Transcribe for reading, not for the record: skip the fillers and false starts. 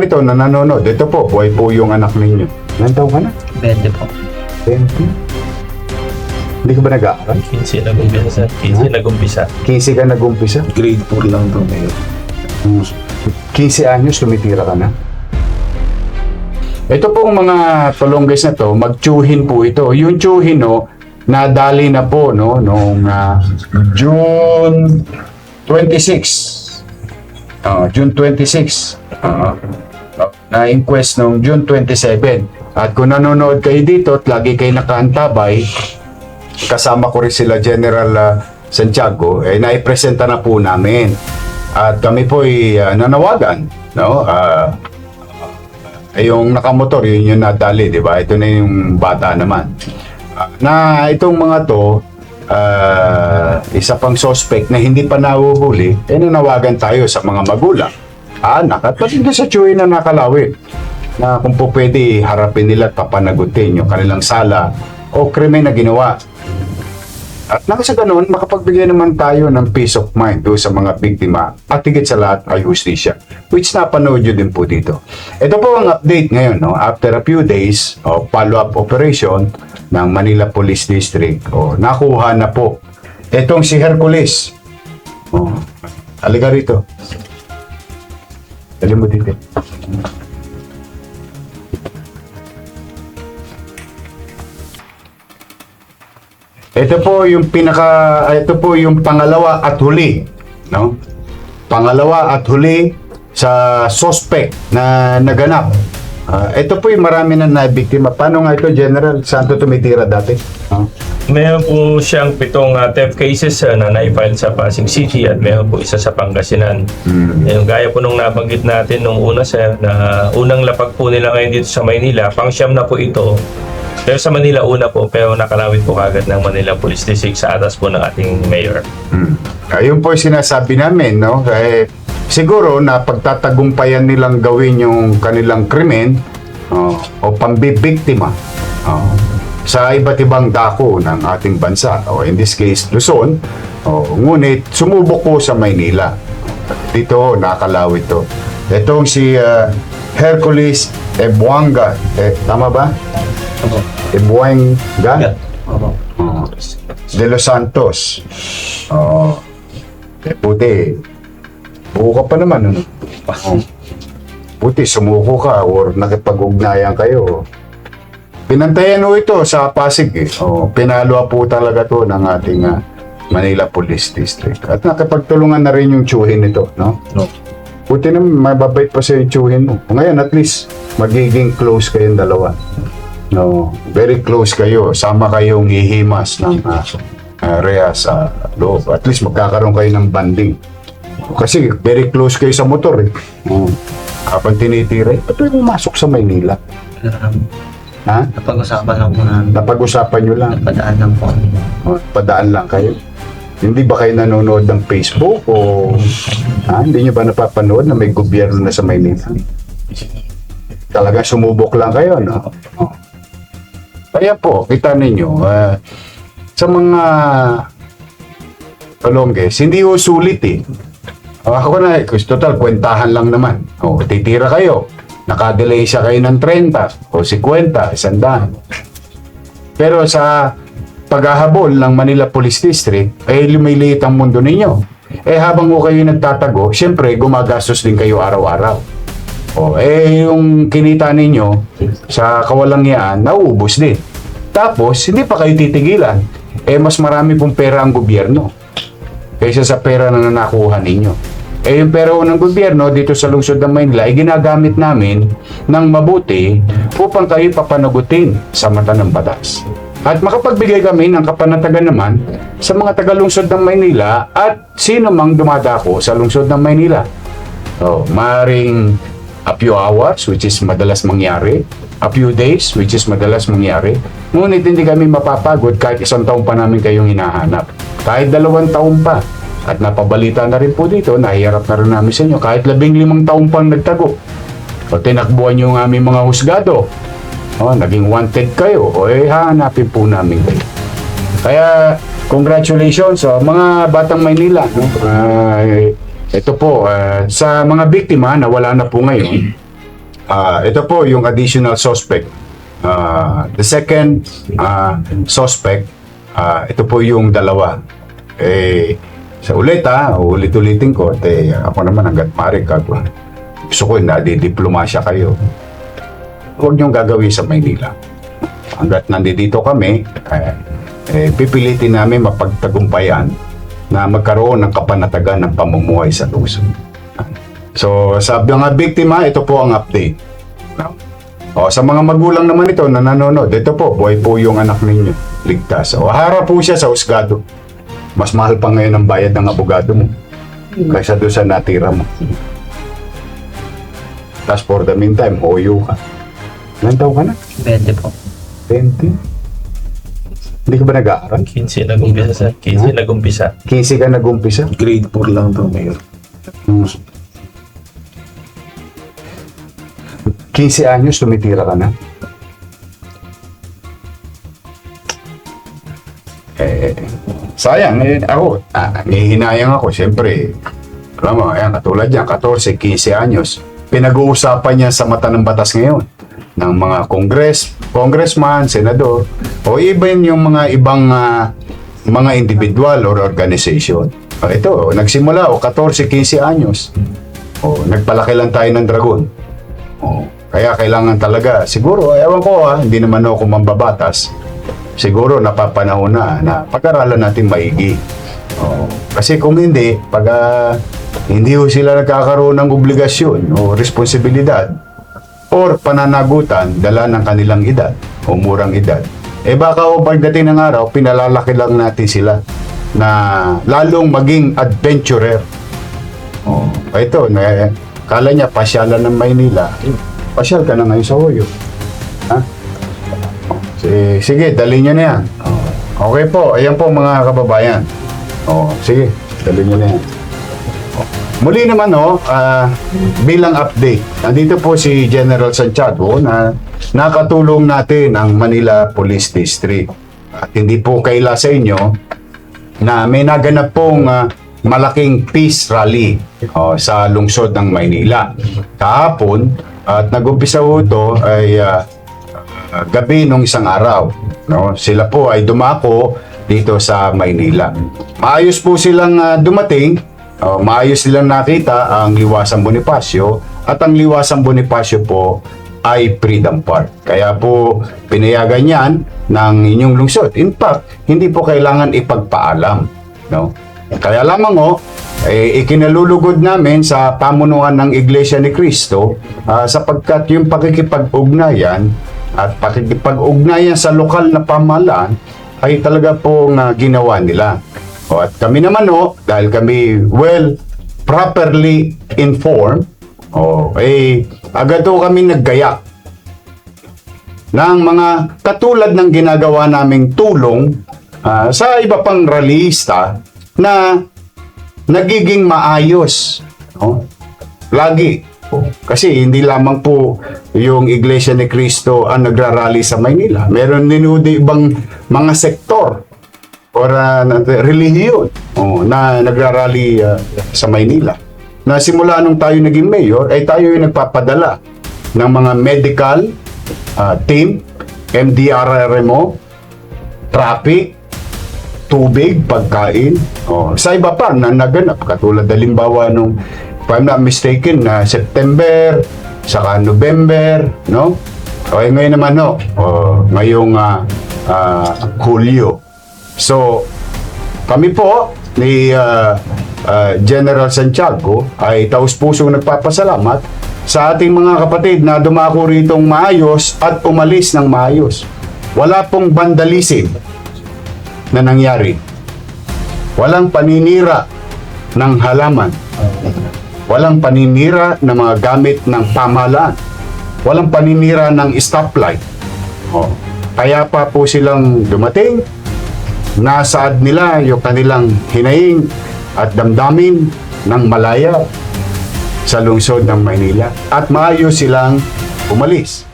Ito na nanonood, ito po, buhay po yung anak ninyo. Ilan taon ka na? 20 po. 20? Hindi ka ba nag-aaral? 15 nag-umpisa. 15 nag-umpisa. 15 ka nag-umpisa? Grade 4 lang to ngayon. 15 anyos, tumitira ka na? Ito pong mga palongges na to, mag-tsuhin po ito. Yung tsuhin, no, nadali na po, no, noong June 26. June 26. Na-inquest noong June 27. At kung nanonood kayo dito at lagi kayo nakaantabay, kasama ko rin sila General Santiago, naipresenta na po namin. At kami po ay nanawagan, no? Yung nakamotor, yun yung nadali, di ba? Ito na yung bata naman. Na itong mga to, isa pang suspect na hindi pa nahuhuli, nanawagan tayo sa mga magulang, anak, at pati sa tsuhin na nakalawit, na kung po pwede harapin nila at papanagutin yung kanilang sala o krimen na ginawa. At nang sa ganun, makapagbigay naman tayo ng peace of mind doon sa mga biktima at higit sa lahat ay hustisya, which napanood nyo din po dito. Ito po ang update ngayon, no? After a few days of follow-up operation ng Manila Police District, nakuha na po itong si Hercules. Halika rito. Dali mo dito. Ito po yung pangalawa at huli, no? Pangalawa at huli sa suspect na naganap. Ito po yung marami na nabiktima. Paano nga ito, General? Saan ito tumitira dati? Meron po siyang 7 theft cases na na-file sa Pasig City at meron po isa sa Pangasinan. Yung gaya po nung nabanggit natin nung una, sir, na unang lapag po nila ngayon dito sa Maynila, pang-siyam na po ito. Pero sa Manila una po, pero nakalawit po kagad ng Manila Police District sa atas po ng ating mayor. Ayun po yung sinasabi namin, no? Siguro na pagtatagumpayan nilang gawin yung kanilang krimen o pambibiktima sa iba't ibang dako ng ating bansa, o in this case Luzon, ngunit sumubok po sa Maynila. Dito nakalawit to. Itong si Hercules Ebuanga, tama ba? Ebuanga de Los Santos. Puti, buo ka pa naman, ano? Buti, sumuko ka or nakipag-ugnayan kayo. Pinantayan ho ito sa Pasig, pinalo po talaga to ng ating Manila Police District. At nakipagtulungan na rin yung tsuhin nito, no? Buti naman, mababait pa sa yung tsuhin mo. Ngayon, at least, magiging close kayong dalawa. No, very close kayo. Sama kayong ihimas ng area sa loob. At least magkakaroon kayo ng banding. Kasi very close kayo sa motor, eh. Kapag tinitira, ito yung pumasok sa Maynila. Ha? Napag-usapan lang po namin. Napag-usapan nyo lang. Napadaan lang po. Padaan lang kayo. Hindi ba kayo nanonood ng Facebook o hindi nyo ba napapanood na may gobyerno na sa Maynila? Talaga sumubok lang kayo, no? Kaya po, kita ninyo, sa mga palongges, hindi ho sulit, eh. Ako na, total, kwentahan lang naman. Titira kayo. Nakadelay siya kayo ng 30 o 50, 100. Pero sa paghahabol ng Manila Police District, lumiliit ang mundo ninyo. Habang ho kayo nagtatago, syempre, gumagastos din kayo araw-araw. Yung kinita ninyo sa kawalangyaan, nauubos din. Tapos, hindi pa kayo titigilan. Mas marami pong pera ang gobyerno kaysa sa pera na nakuha ninyo. Yung pera ng gobyerno dito sa lungsod ng Maynila ay ginagamit namin ng mabuti upang kayo papanagutin sa mata ng batas. At makapagbigay kami ng kapanatagan naman sa mga taga-lungsod ng Maynila at sino mang dumadako sa lungsod ng Maynila. Maring a few hours, which is madalas mangyari, a few days, which is madalas mangyari. Ngunit hindi kami mapapagod kahit 1 taon pa namin kayong hinahanap. Kahit 2 taon pa. At napabalita na rin po dito, nahihirap na rin namin sa inyo, kahit 15 taon pang nagtago. Tinakbuhan nyo ang aming mga husgado. Naging wanted kayo. Hahanapin po namin kayo. Kaya, congratulations sa mga batang Maynila. Ito po, sa mga biktima na wala na po ngayon, ito po yung additional suspect. The second suspect, ito po yung dalawa. Sa ulit-ulitin ko, ako naman hanggat maaari gusto ko nadidiplomasya kayo. Huwag niyong gagawin sa Maynila. Hanggat nandito kami, pipilitin namin mapagtagumpayan na magkaroon ng kapanatagan ng pamumuhay sa lungsod. So, sa mga biktima, ito po ang update. Sa mga magulang naman ito na nanonood, ito po, buhay po yung anak ninyo. Ligtas. Harap po siya sa husgado. Mas mahal pa ngayon ang bayad ng abogado mo kaysa doon sa natira mo. Tapos for the meantime, hoyo ka. Ilan taon ka na? 20 po. 20? Hindi ka ba nag-aaral? 15 nag-umpisa, sir. 15 nag-umpisa. 15 ka nag-umpisa? Grade 4 lang to, Mayor. 15 anyos, tumitira ka na? Sayang, ako, hihinayang ako, siyempre, alam mo, ayan, katulad yan, 14, 15 anyos, pinag-uusapan niya sa mata ng batas ngayon, ng mga congressman, senador, o even yung mga ibang mga individual or organization. Ito, nagsimula, 14, 15 anyos, nagpalaki lang tayo ng dragon. Kaya kailangan talaga, siguro, ewan ko hindi naman ako mambabatas. Siguro napapanahon na pag-aralan natin maigi. Kasi kung hindi, pag hindi sila nagkakaroon ng obligasyon o responsibilidad or pananagutan dala ng kanilang edad o murang edad, baka pagdating ng araw, pinalalaki lang natin sila na lalong maging adventurer. Ito, kala niya pasyalan ng Maynila. Pasyal ka na ngayon sa Hoyo. Sige, dali nyo na yan. Okay po, ayan po mga kababayan. Sige, dali nyo na yan. Muli naman, bilang update, nandito po si General Santiago na nakatulong natin ang Manila Police District. At hindi po kaila sa inyo na may naganap pong malaking peace rally sa lungsod ng Maynila. Kahapon, at nag-umpisa po ito ay gabi nung isang araw. Sila po ay dumako dito sa Maynila. Maayos po silang dumating. Maayos silang nakita ang Liwasang Bonifacio at ang Liwasang Bonifacio po ay Freedom Park. Kaya po pinayagan yan ng inyong lungsod. In fact, hindi po kailangan ipagpaalam. Kaya lamang ikinalulugod namin sa pamunuan ng Iglesia ni Cristo sapagkat yung pakikipag-ugnayan at pakikipag-ugnayan sa lokal na pamahalaan ay talaga pong ginawa nila. At kami naman dahil kami properly informed, agad kami naggayak ng mga katulad ng ginagawa naming tulong sa iba pang rallyista na nagiging maayos. Lagi. Kasi hindi lamang po yung Iglesia ni Cristo ang nagrarally sa Maynila. Meron din ibang mga sektor or relihiyon na nagrarally sa Maynila. Na simula nung tayo naging mayor, ay tayo yung nagpapadala ng mga medical team, MDRRMO, traffic, tubig, pagkain. Sa iba pa na naganap, katulad halimbawa nung, if I'm not mistaken, na September, saka November, ngayon naman, ngayong Hulyo. So, kami po ni General Santiago ay taus-pusong nagpapasalamat sa ating mga kapatid na dumako ritong maayos at umalis ng maayos. Wala pong vandalism na nangyari. Walang paninira ng halaman. Walang paninira ng mga gamit ng pamahalaan. Walang paninira ng stoplight. Kaya pa po silang dumating. Nasaad nila yung kanilang hinaing at damdamin ng malaya sa lungsod ng Maynila. At maayos silang umalis.